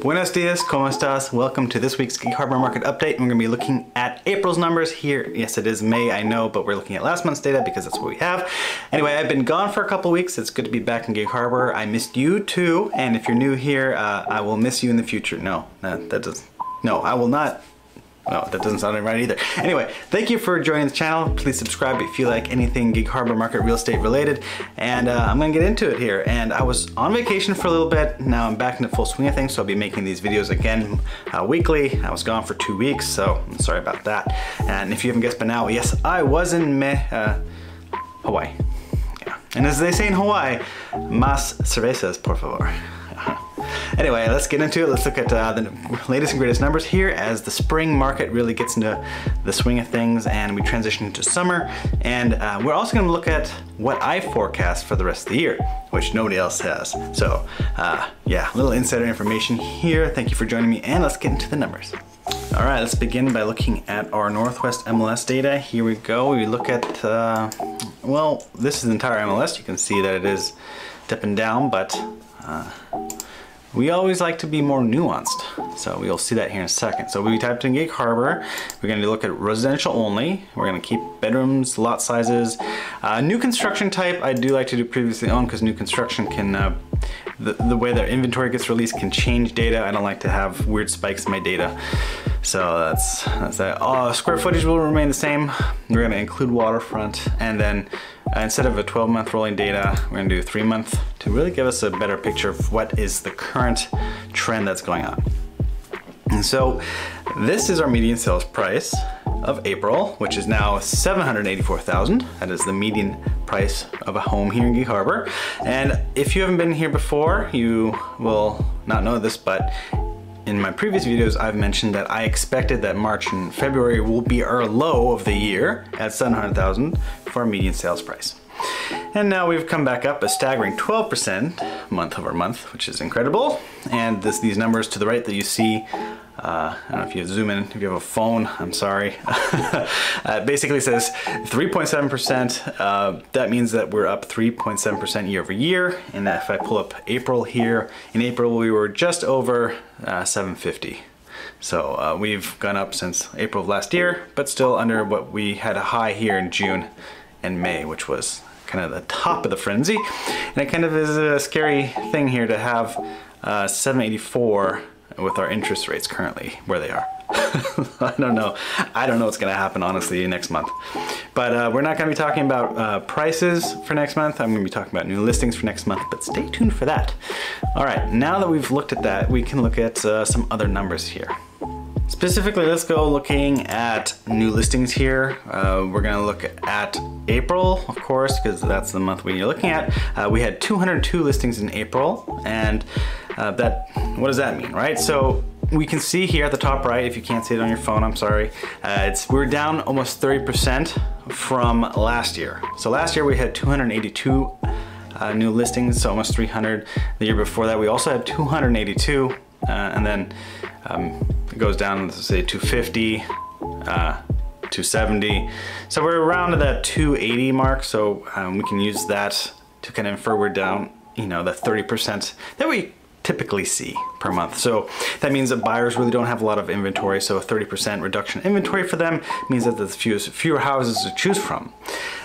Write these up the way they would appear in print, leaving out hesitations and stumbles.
Buenos dias, ¿cómo estás? Welcome to this week's Gig Harbor Market Update. We're going to be looking at April's numbers here. Yes, it is May, I know, but we're looking at last month's data because that's what we have. Anyway, I've been gone for a couple weeks. It's good to be back in Gig Harbor. I missed you too, and if you're new here, I will miss you in the future. No, I will not. No, that doesn't sound right either. Anyway, thank you for joining the channel. Please subscribe if you like anything Gig Harbor Market real estate related. And I'm gonna get into it here. And I was on vacation for a little bit. Now I'm back in the full swing of things, so I'll be making these videos again weekly. I was gone for 2 weeks, so I'm sorry about that. And if you haven't guessed by now, yes, I was in Hawaii. Yeah. And as they say in Hawaii, más cervezas, por favor. Anyway, let's get into it. Let's look at the latest and greatest numbers here as the spring market really gets into the swing of things and we transition into summer. And we're also going to look at what I forecast for the rest of the year, which nobody else has. So yeah, a little insider information here. Thank you for joining me, and let's get into the numbers. All right, let's begin by looking at our Northwest MLS data. Here we go. We look at, well, this is the entire MLS. You can see that it is dipping down, but we always like to be more nuanced. So we'll see that here in a second. So we typed in Gig Harbor. We're going to look at residential only. We're going to keep bedrooms, lot sizes. New construction type, I do like to do previously owned because new construction can, the way their inventory gets released can change data. I don't like to have weird spikes in my data. So that's that. Square footage will remain the same. We're going to include waterfront, and then instead of a 12-month rolling data, we're going to do 3-month to really give us a better picture of what is the current trend that's going on. And so this is our median sales price of April, which is now $784,000. That is the median price of a home here in Gig Harbor. And if you haven't been here before, you will not know this, but in my previous videos, I've mentioned that I expected that March and February will be our low of the year at $700,000 for our median sales price. And now we've come back up a staggering 12% month over month, which is incredible. And these numbers to the right that you see, I don't know if you zoom in, if you have a phone, I'm sorry. It basically says 3.7%. That means that we're up 3.7% year over year. And if I pull up April here, in April we were just over 750. So we've gone up since April of last year, but still under what we had a high here in June and May, which was kind of the top of the frenzy. And it kind of is a scary thing here to have 784 with our interest rates currently where they are. I don't know what's gonna happen honestly next month. But we're not gonna be talking about prices for next month. I'm gonna be talking about new listings for next month, but stay tuned for that. All right, now that we've looked at that, we can look at some other numbers here. Specifically, let's go looking at new listings here. We're gonna look at April, of course, because that's the month we're looking at. We had 202 listings in April, and what does that mean, right? So we can see here at the top right, if you can't see it on your phone, I'm sorry, we're down almost 30% from last year. So last year we had 282 new listings, so almost 300. The year before that we also had 282, and then it goes down to say 250, 270. So we're around that 280 mark, so we can use that to kind of infer we're down, you know, the 30% that we typically see per month. So that means that buyers really don't have a lot of inventory, so a 30% reduction in inventory for them means that there's fewer houses to choose from.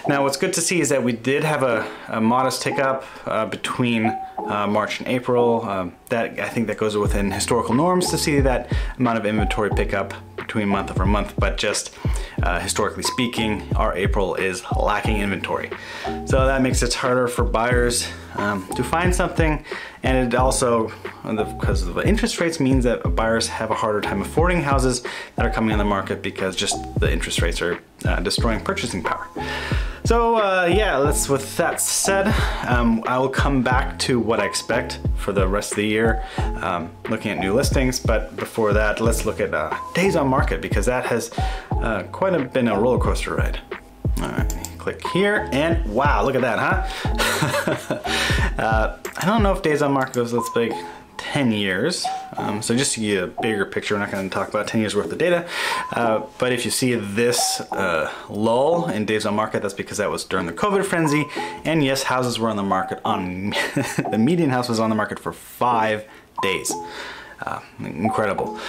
Now what's good to see is that we did have a modest tick up between March and April. That I think that goes within historical norms to see that amount of inventory pickup between month over month, but just historically speaking, our April is lacking inventory. So that makes it harder for buyers to find something, and it also, because of the interest rates, means that buyers have a harder time affording houses that are coming on the market because just the interest rates are destroying purchasing power. So yeah, with that said, I will come back to what I expect for the rest of the year, looking at new listings. But before that, let's look at days on market, because that has been a roller coaster ride. All right, click here, and wow, look at that, huh? I don't know if days on market goes this big. 10 years. So just to give you a bigger picture, we're not going to talk about 10 years worth of data, but if you see this lull in days on market, that's because that was during the COVID frenzy, and yes, houses were on the market the median house was on the market for 5 days. Incredible.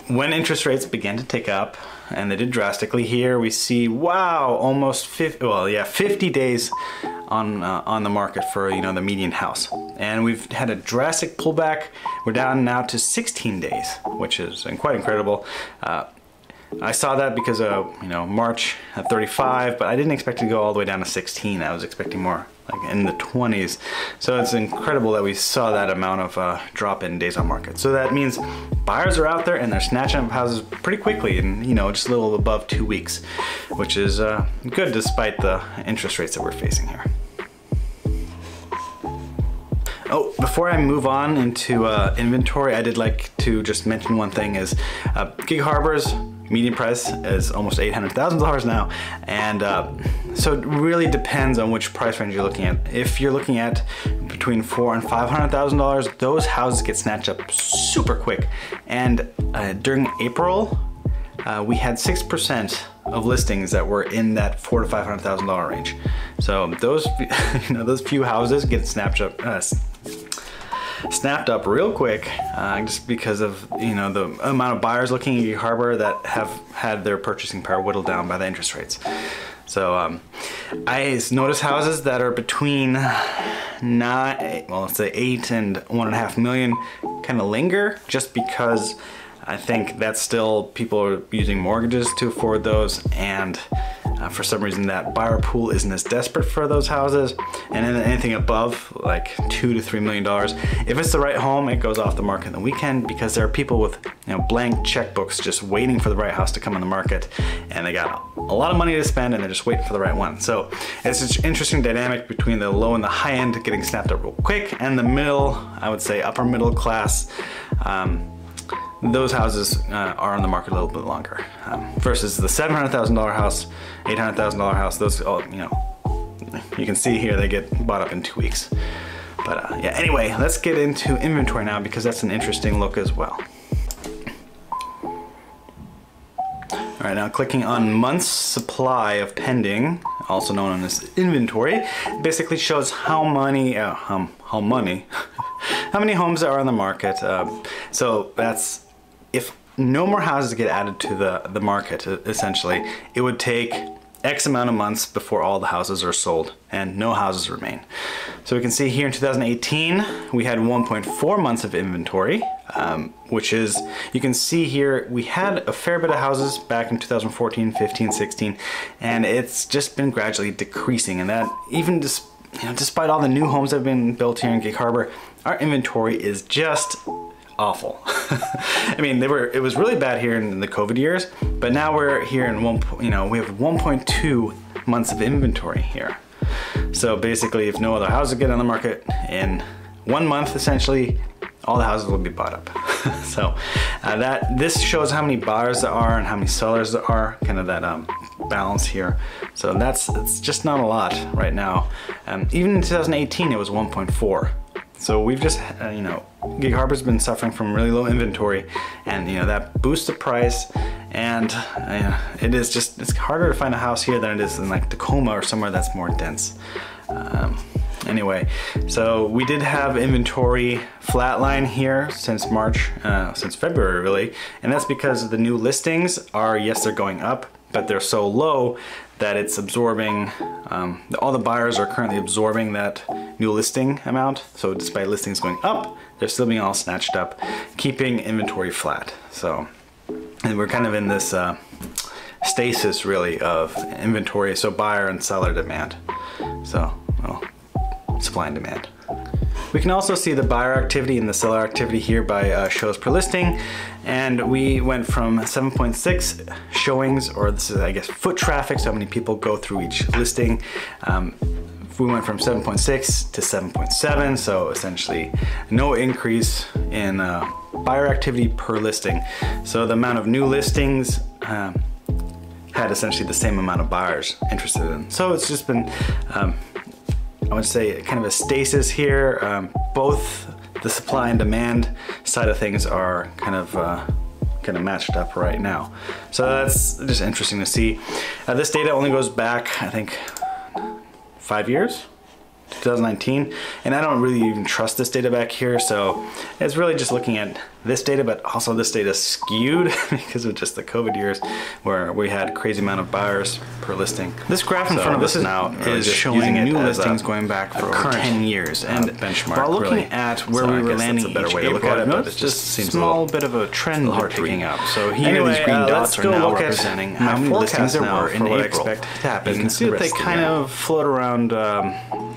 When interest rates began to tick up, and they did drastically here, we see, wow, almost 50 days on the market for, you know, the median house. And we've had a drastic pullback. We're down now to 16 days, which is quite incredible. I saw that because of, you know, March at 35, but I didn't expect it to go all the way down to 16. I was expecting more like in the 20s. So it's incredible that we saw that amount of drop in days on market. So that means buyers are out there and they're snatching up houses pretty quickly, and, you know, just a little above 2 weeks, which is good despite the interest rates that we're facing here. Oh, before I move on into inventory, I did like to just mention one thing is Gig Harbor's median price is almost $800,000 now, and so it really depends on which price range you're looking at. If you're looking at between $400,000 and $500,000, those houses get snatched up super quick. And during April, we had 6% of listings that were in that $400,000 to $500,000 range. So those, you know, those few houses get snapped up real quick, just because of, you know, the amount of buyers looking at Gig Harbor that have had their purchasing power whittled down by the interest rates. So I notice houses that are between let's say 8 and 1.5 million kind of linger, just because I think that's still, people are using mortgages to afford those, and for some reason that buyer pool isn't as desperate for those houses. And then anything above like $2 to $3 million, if it's the right home, it goes off the market in the weekend, because there are people with, you know, blank checkbooks just waiting for the right house to come on the market, and they got a lot of money to spend and they're just waiting for the right one. So it's an interesting dynamic between the low and the high end getting snapped up real quick, and the middle, I would say upper middle class, those houses are on the market a little bit longer, versus the $700,000 house, $800,000 house. Those, you know, you can see here they get bought up in 2 weeks. But yeah, anyway, let's get into inventory now, because that's an interesting look as well. All right, now clicking on months supply of pending, also known as inventory, basically shows how many how many homes are on the market. So that's, if no more houses get added to the market, essentially, it would take X amount of months before all the houses are sold and no houses remain. So we can see here in 2018, we had 1.4 months of inventory, which is, you can see here, we had a fair bit of houses back in 2014, 15, 16, and it's just been gradually decreasing. And that even despite all the new homes that have been built here in Gig Harbor, our inventory is just awful. I mean, it was really bad here in the COVID years, but now we're here in we have 1.2 months of inventory here. So basically, if no other houses get on the market in 1 month, essentially, all the houses will be bought up. So this shows how many buyers there are and how many sellers there are, kind of that balance here. So it's just not a lot right now. Even in 2018, it was 1.4. So we've just, Gig Harbor's been suffering from really low inventory, and that boosts the price, and it's harder to find a house here than it is in like Tacoma or somewhere that's more dense. Anyway, so we did have inventory flatline here since since February really, and that's because the new listings are, yes, they're going up, but they're so low that it's absorbing, all the buyers are currently absorbing that new listing amount. So despite listings going up, they're still being all snatched up, keeping inventory flat. So, and we're kind of in this stasis really of inventory, so buyer and seller demand. So, supply and demand. We can also see the buyer activity and the seller activity here by shows per listing, and we went from 7.6 showings, or this is, I guess, foot traffic, so how many people go through each listing. We went from 7.6 to 7.7, so essentially no increase in buyer activity per listing. So the amount of new listings had essentially the same amount of buyers interested in. So it's just been, I would say, kind of a stasis here. Both the supply and demand side of things are kind of matched up right now. So that's just interesting to see. This data only goes back, I think, 5 years, 2019, and I don't really even trust this data back here, so it's really just looking at this data, but also this data skewed because of just the COVID years where we had a crazy amount of buyers per listing. This graph in front of us now is showing new listings going back for over 10 years, and benchmark, while looking at where we were landing each April, notice just a small bit of a trend picking up. So here these green dots are now representing how many listings there were in April. I expect to happen. You can see that they kind of float around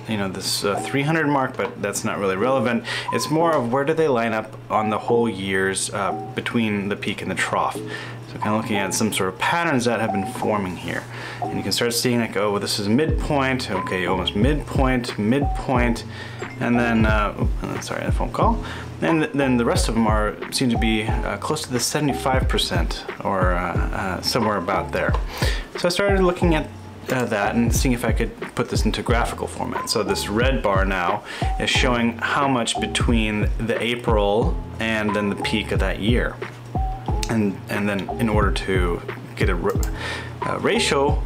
you know, this 300 mark, but that's not really relevant. It's more of where do they line up on the whole years between the peak and the trough. So kind of looking at some sort of patterns that have been forming here. And you can start seeing like, oh, well, this is midpoint, okay, almost midpoint, midpoint, and then, sorry, a phone call. And then the rest of them seem to be close to the 75% or somewhere about there. So I started looking at that and seeing if I could put this into graphical format. So this red bar now is showing how much between the April and then the peak of that year. And then in order to get a ratio,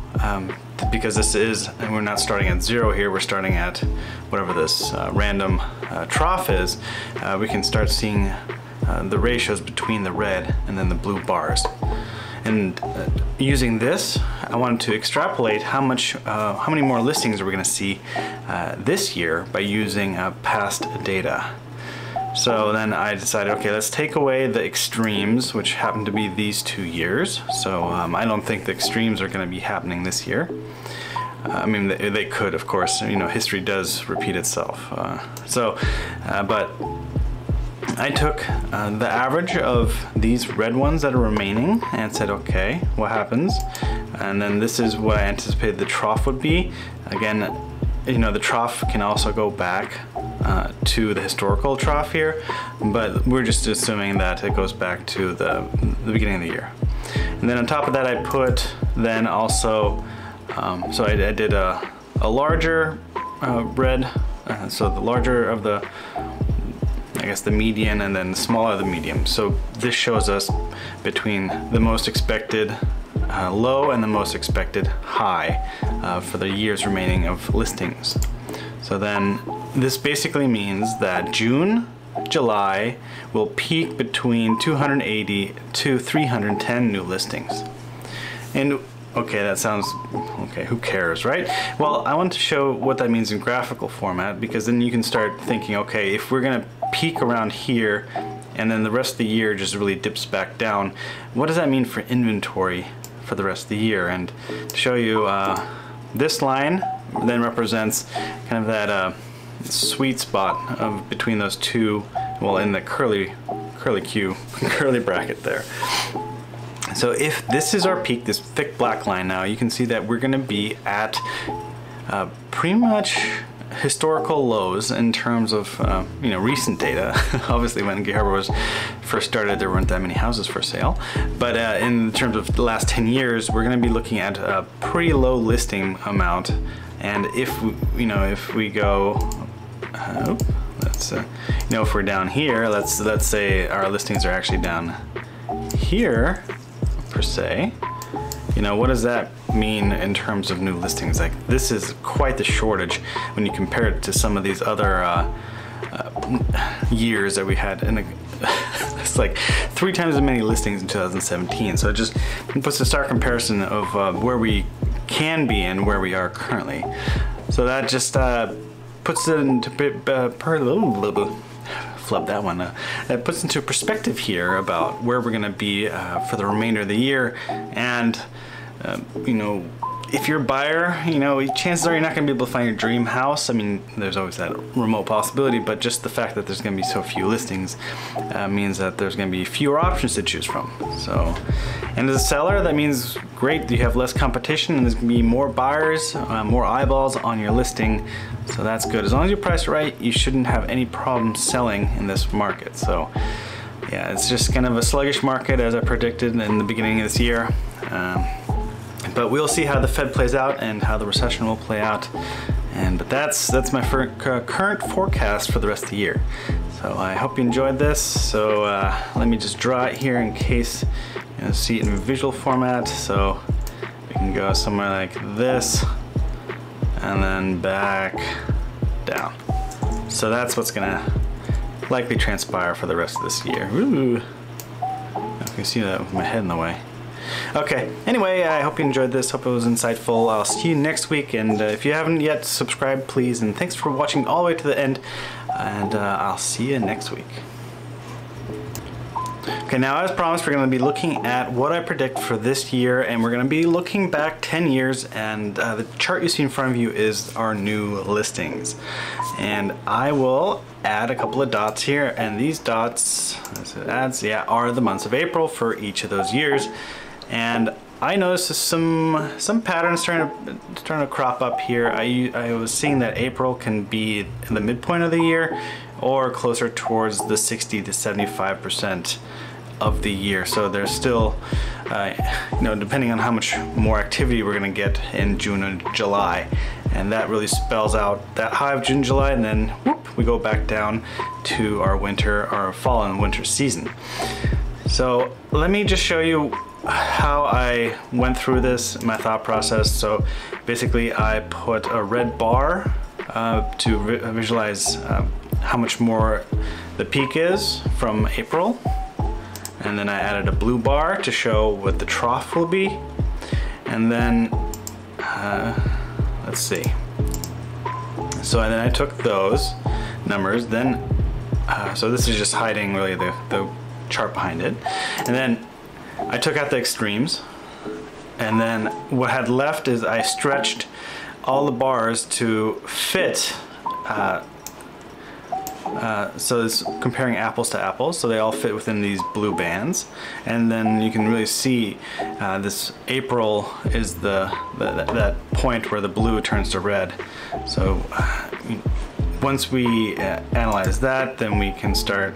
because this is, and we're not starting at 0 here, we're starting at whatever this random trough is, we can start seeing the ratios between the red and then the blue bars. And using this, I wanted to extrapolate how many more listings are we going to see this year by using past data. So then I decided, okay, let's take away the extremes, which happen to be these 2 years. So I don't think the extremes are going to be happening this year. I mean, they could, of course. You know, history does repeat itself. But I took the average of these red ones that are remaining and said, okay, what happens? And then this is what I anticipated the trough would be. Again, you know, the trough can also go back to the historical trough here, but we're just assuming that it goes back to the beginning of the year. And then on top of that, I put then also, so I did a larger red, so the larger of the, I guess the median, and then the smaller the medium. So this shows us between the most expected low and the most expected high for the years remaining of listings. So then this basically means that June, July will peak between 280 to 310 new listings. And okay, that sounds, okay, who cares, right? Well, I want to show what that means in graphical format, because then you can start thinking, okay, if we're gonna peak around here and then the rest of the year just really dips back down, what does that mean for inventory for the rest of the year? And to show you, this line then represents kind of that sweet spot of between those two, well, in the curly bracket there. So if this is our peak, this thick black line now, you can see that we're going to be at pretty much historical lows in terms of you know, recent data. Obviously, when Gig Harbor was first started, there weren't that many houses for sale. But in terms of the last 10 years, we're going to be looking at a pretty low listing amount. And if you know, if we go, let's you know, if we're down here, let's say our listings are actually down here per se. You know, what does that mean in terms of new listings? Like, this is quite the shortage when you compare it to some of these other years that we had. And it's like 3 times as many listings in 2017. So it just puts a stark comparison of where we can be and where we are currently. So that just puts it into flub that one. That puts into perspective here about where we're going to be for the remainder of the year. And you know, if you're a buyer, you know, chances are you're not going to be able to find your dream house. I mean, there's always that remote possibility, but just the fact that there's going to be so few listings means that there's going to be fewer options to choose from. So, and as a seller, that means great, you have less competition and there's going to be more buyers, more eyeballs on your listing. So that's good. As long as you price it right, you shouldn't have any problem selling in this market. So yeah, it's just kind of a sluggish market as I predicted in the beginning of this year. But we'll see how the Fed plays out and how the recession will play out. But that's my current forecast for the rest of the year. So I hope you enjoyed this. So let me just draw it here in case you see it in visual format. So we can go somewhere like this, and then back down. So that's what's gonna likely transpire for the rest of this year. Ooh. I can see that with my head in the way. Okay, anyway, I hope you enjoyed this. Hope it was insightful. I'll see you next week, and if you haven't yet, subscribe please, and thanks for watching all the way to the end, and I'll see you next week. Okay, now as promised, we're going to be looking at what I predict for this year, and we're going to be looking back 10 years, and the chart you see in front of you is our new listings. And I will add a couple of dots here, and these dots, as it adds, yeah, are the months of April for each of those years. And I noticed some patterns starting to crop up here. I was seeing that April can be in the midpoint of the year or closer towards the 60 to 75% of the year. So there's still, you know, depending on how much more activity we're gonna get in June and July. And that really spells out that high of June, July, and then whoop, we go back down to our fall and winter season. So let me just show you how I went through this, my thought process. So basically I put a red bar to visualize how much more the peak is from April. And then I added a blue bar to show what the trough will be. And then, let's see. So then I took those numbers, then, so this is just hiding really the chart behind it. And then I took out the extremes. And then what I had left is I stretched all the bars to fit, so it's comparing apples to apples, so they all fit within these blue bands. And then you can really see this April is that point where the blue turns to red. So once we analyze that, then we can start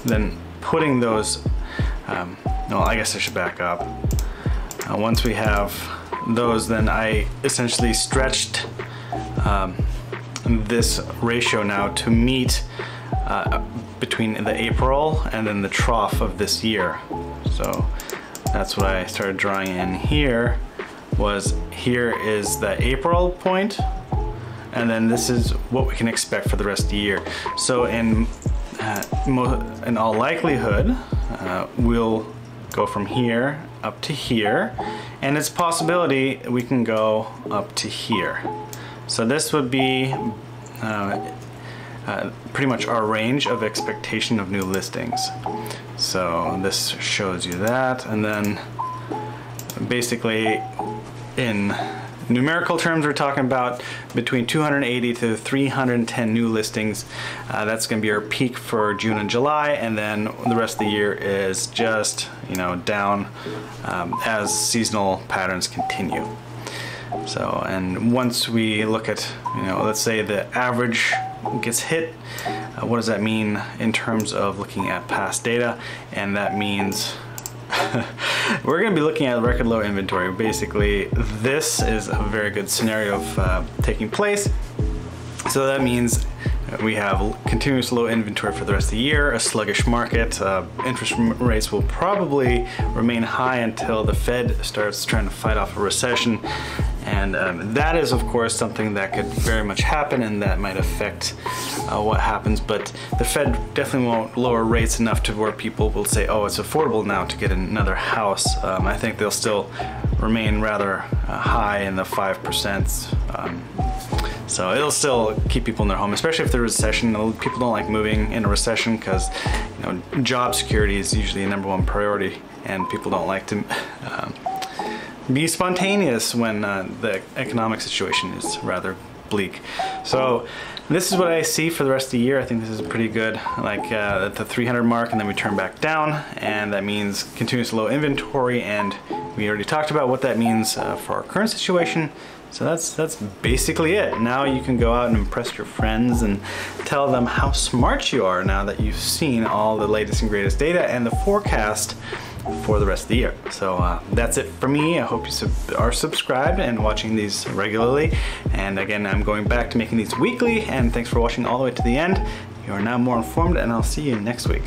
then putting those, no, I guess I should back up. Once we have those, then I essentially stretched this ratio now to meet between the April and then the trough of this year. So that's what I started drawing in here. Here is the April point, and then this is what we can expect for the rest of the year. So in all likelihood, we'll go from here up to here, and it's a possibility we can go up to here. So this would be pretty much our range of expectation of new listings. So this shows you that, and then basically in numerical terms we're talking about between 280 to 310 new listings. That's going to be our peak for June and July, and then the rest of the year is just, you know, down as seasonal patterns continue. So, and once we look at, you know, let's say the average gets hit, what does that mean in terms of looking at past data? And that means we're going to be looking at record low inventory. Basically, this is a very good scenario of taking place. So that means we have continuous low inventory for the rest of the year, a sluggish market, interest rates will probably remain high until the Fed starts trying to fight off a recession. And that is, of course, something that could very much happen, and that might affect what happens. But the Fed definitely won't lower rates enough to where people will say, oh, it's affordable now to get another house. I think they'll still remain rather high in the 5%. So it'll still keep people in their home, especially if there's a recession. People don't like moving in a recession because, you know, job security is usually a #1 priority, and people don't like to be spontaneous when the economic situation is rather bleak. So this is what I see for the rest of the year. I think this is pretty good, like at the 300 mark, and then we turn back down, and that means continuous low inventory, and we already talked about what that means for our current situation. So that's basically it. Now you can go out and impress your friends and tell them how smart you are now that you've seen all the latest and greatest data and the forecast for the rest of the year. So that's it for me. I hope you are subscribed and watching these regularly. And again, I'm going back to making these weekly, and thanks for watching all the way to the end. You are now more informed, and I'll see you next week.